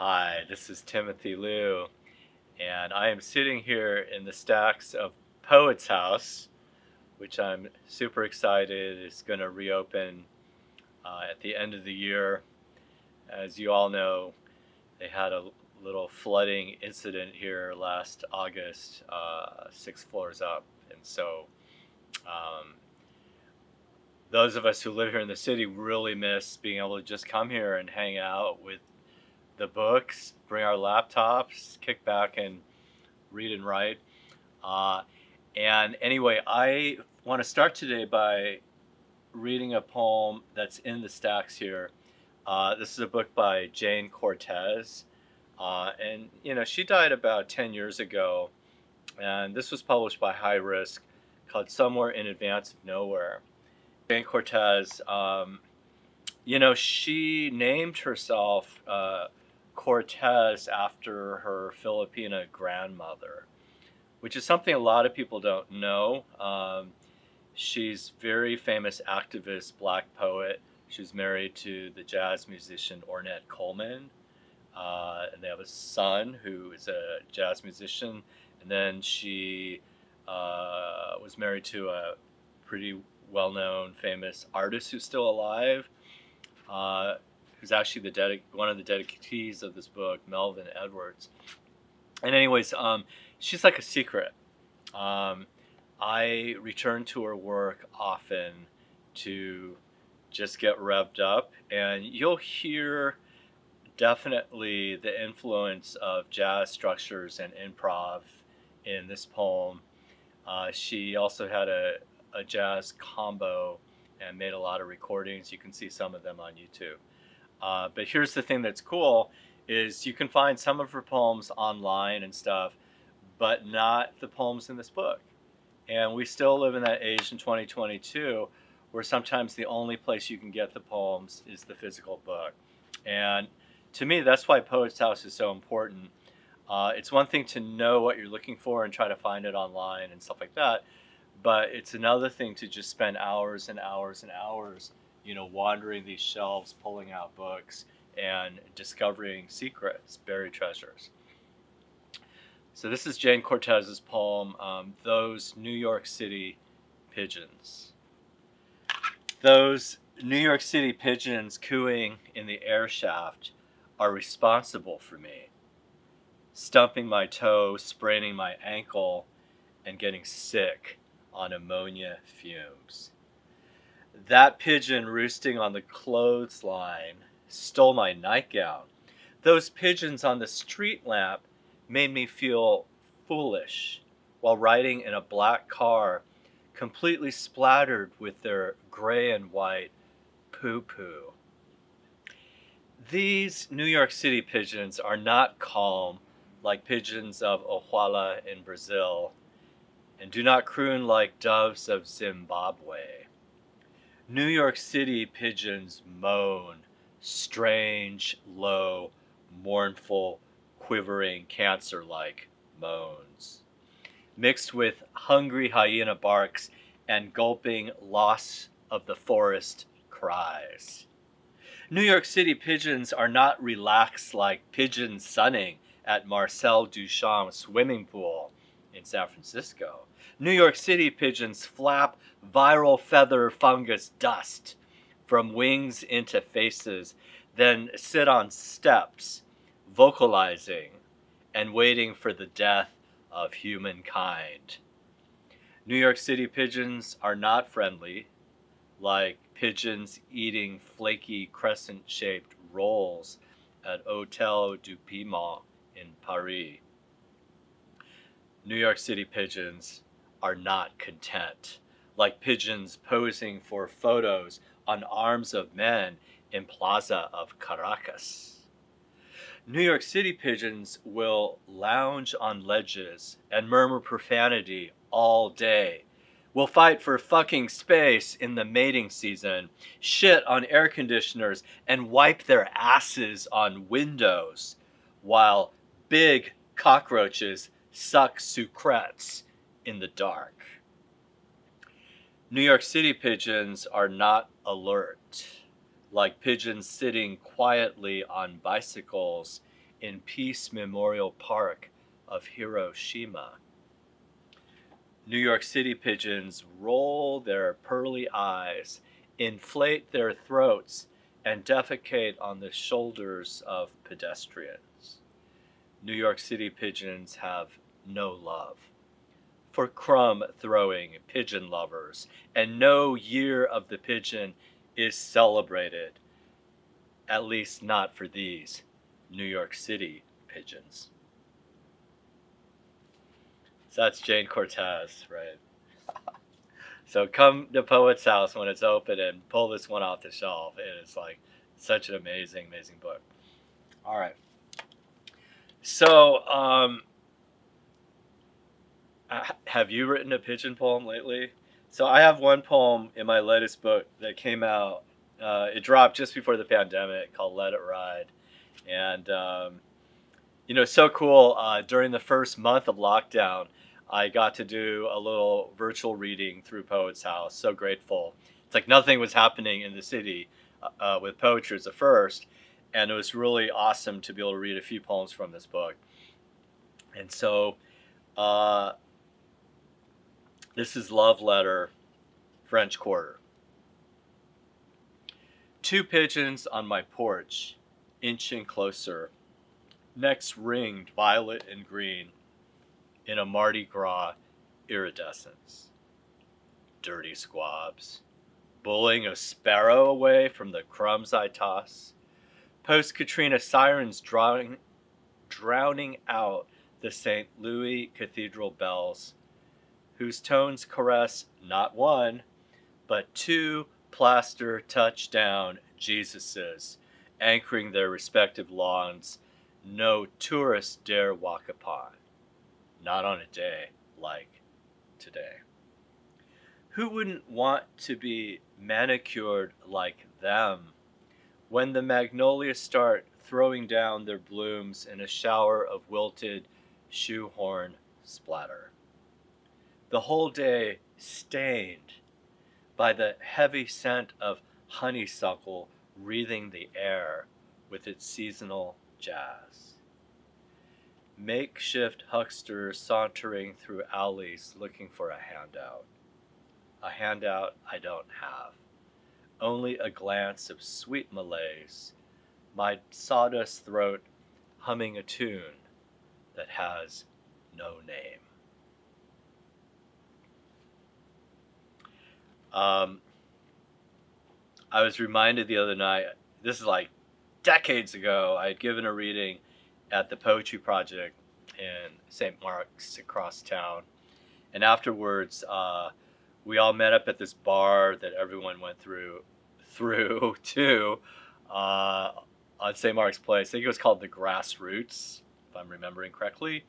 Hi, this is Timothy Liu, and I am sitting here in the stacks of Poet's House, which I'm super excited is going to reopen at the end of the year. As you all know, they had a little flooding incident here last August, 6 floors up, and so um, those of us who live here in the city really miss being able to just come here and hang out with the books, bring our laptops, kick back and read and write. Uh, and anyway, I want to start today by reading a poem that's in the stacks here. This is a book by Jayne Cortez. And she died about 10 years ago. And this was published by High Risk, called Somewhere in Advance of Nowhere. Jayne Cortez, she named herself Cortez after her Filipina grandmother, which is something a lot of people don't know. She's very famous activist black poet. She's married to the jazz musician Ornette Coleman, and they have a son who is a jazz musician. And then she was married to a pretty well-known, famous artist who's still alive, who's actually one of the dedicatees of this book, Melvin Edwards. And anyways, she's like a secret. I return to her work often to just get revved up, and you'll hear definitely the influence of jazz structures and improv in this poem. She also had a jazz combo and made a lot of recordings. You can see some of them on YouTube. But here's the thing that's cool is you can find some of her poems online and stuff, but not the poems in this book. And we still live in that age in 2022 where sometimes the only place you can get the poems is the physical book. And to me, that's why Poet's House is so important. It's one thing to know what you're looking for and try to find it online and stuff like that, but it's another thing to just spend hours and hours and hours, wandering these shelves, pulling out books, and discovering secrets, buried treasures. So this is Jayne Cortez's poem, Those New York City Pigeons. Those New York City pigeons cooing in the air shaft are responsible for me, stumping my toe, spraining my ankle, and getting sick on ammonia fumes. That pigeon roosting on the clothesline stole my nightgown. Those pigeons on the street lamp made me feel foolish while riding in a black car, completely splattered with their gray and white poo-poo. These New York City pigeons are not calm like pigeons of Oaxaca in Brazil, and do not croon like doves of Zimbabwe. New York City pigeons moan, strange, low, mournful, quivering, cancer-like moans, mixed with hungry hyena barks and gulping loss of the forest cries. New York City pigeons are not relaxed like pigeon sunning at Marcel Duchamp's swimming pool in San Francisco. New York City pigeons flap viral feather fungus dust from wings into faces, then sit on steps, vocalizing and waiting for the death of humankind. New York City pigeons are not friendly, like pigeons eating flaky crescent-shaped rolls at Hôtel du Piment in Paris. New York City pigeons are not content, like pigeons posing for photos on arms of men in Plaza of Caracas. New York City pigeons will lounge on ledges and murmur profanity all day, will fight for fucking space in the mating season, shit on air conditioners, and wipe their asses on windows, while big cockroaches suck sucrets in the dark. New York City pigeons are not alert, like pigeons sitting quietly on bicycles in Peace Memorial Park of Hiroshima. New York City pigeons roll their pearly eyes, inflate their throats, and defecate on the shoulders of pedestrians. New York City pigeons have no love for crumb-throwing pigeon lovers, and no year of the pigeon is celebrated, at least not for these New York City pigeons. So that's Jayne Cortez, right? So come to Poet's House when it's open and pull this one off the shelf. It is like such an amazing, amazing book. All right. So, have you written a pigeon poem lately? So I have one poem in my latest book that came out. It dropped just before the pandemic, called "Let It Ride," and so cool. During the first month of lockdown, I got to do a little virtual reading through Poet's House. So grateful. It's like nothing was happening in the city with poetry as a first, and it was really awesome to be able to read a few poems from this book. And so, this is Love Letter, French Quarter. Two pigeons on my porch, inching closer, necks ringed violet and green in a Mardi Gras iridescence. Dirty squabs, bullying a sparrow away from the crumbs I toss. Post-Katrina sirens drowning out the St. Louis Cathedral bells, whose tones caress not one, but two plaster touchdown Jesuses, anchoring their respective lawns no tourist dare walk upon, not on a day like today. Who wouldn't want to be manicured like them when the magnolias start throwing down their blooms in a shower of wilted shoehorn splatter? The whole day stained by the heavy scent of honeysuckle wreathing the air with its seasonal jazz. Makeshift hucksters sauntering through alleys looking for a handout I don't have, only a glance of sweet malaise, my sawdust throat humming a tune that has no name. I was reminded the other night, this is like decades ago, I had given a reading at the Poetry Project in St. Mark's across town. And afterwards, we all met up at this bar that everyone went through to on St. Mark's Place. I think it was called the Grassroots, if I'm remembering correctly.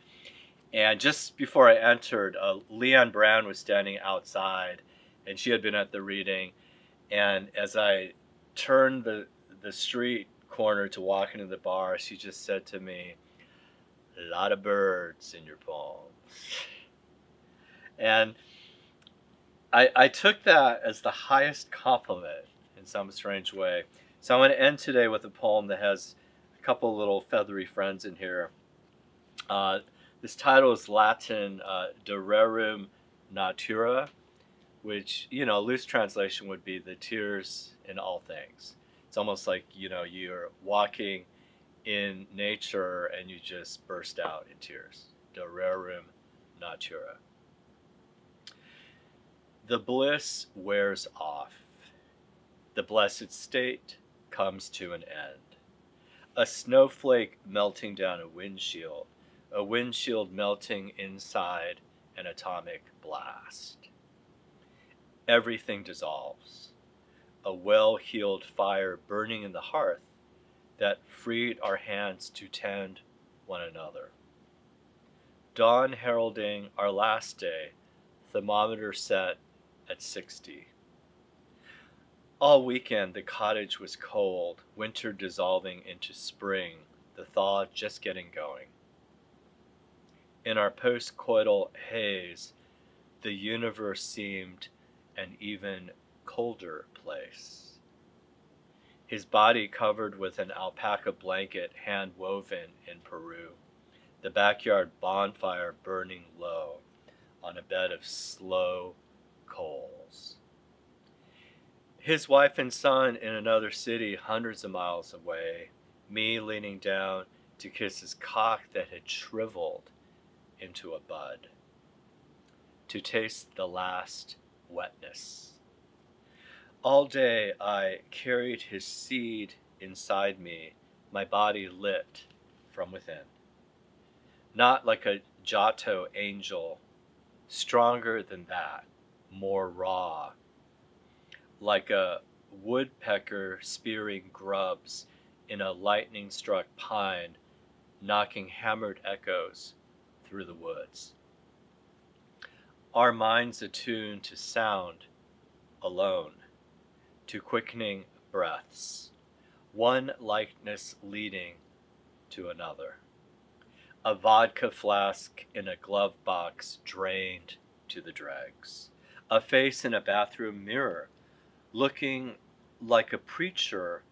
And just before I entered, Leanne Brown was standing outside, and she had been at the reading. And as I turned the street corner to walk into the bar, she just said to me, "A lot of birds in your poems." And I took that as the highest compliment in some strange way. So I'm going to end today with a poem that has a couple little feathery friends in here. This title is Latin, De Rerum Natura, which, loose translation would be the tears in all things. It's almost like, you're walking in nature and you just burst out in tears. De Rerum Natura. The bliss wears off. The blessed state comes to an end. A snowflake melting down a windshield melting inside an atomic blast. Everything dissolves. A well-heeled fire burning in the hearth that freed our hands to tend one another. Dawn heralding our last day, thermometer set at 60. All weekend the cottage was cold, winter dissolving into spring, the thaw just getting going. In our post-coital haze, the universe seemed an even colder place. his body covered with an alpaca blanket hand woven in Peru, the backyard bonfire burning low on a bed of slow coals. His wife and son in another city hundreds of miles away, me leaning down to kiss his cock that had shriveled into a bud, to taste the last wetness. All day I carried his seed inside me, my body lit from within. Not like a Giotto angel, stronger than that, more raw, like a woodpecker spearing grubs in a lightning-struck pine, knocking hammered echoes through the woods. Our minds attuned to sound alone, to quickening breaths, one likeness leading to another. A vodka flask in a glove box drained to the dregs. A face in a bathroom mirror, looking like a preacher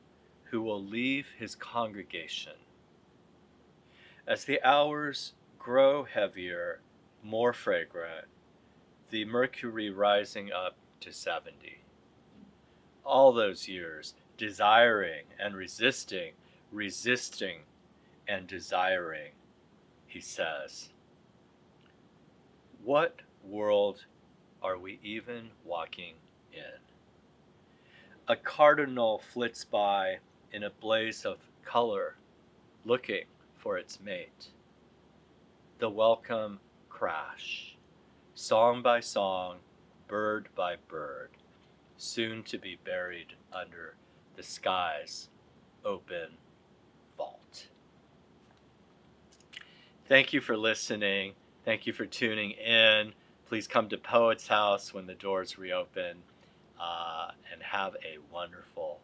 who will leave his congregation. As the hours grow heavier, more fragrant, the mercury rising up to 70. All those years, desiring and resisting, resisting and desiring, he says. What world are we even walking in? A cardinal flits by in a blaze of color, looking for its mate. The welcome crash, song by song, bird by bird, soon to be buried under the sky's open vault. Thank you for listening. Thank you for tuning in. Please come to Poet's House when the doors reopen, and have a wonderful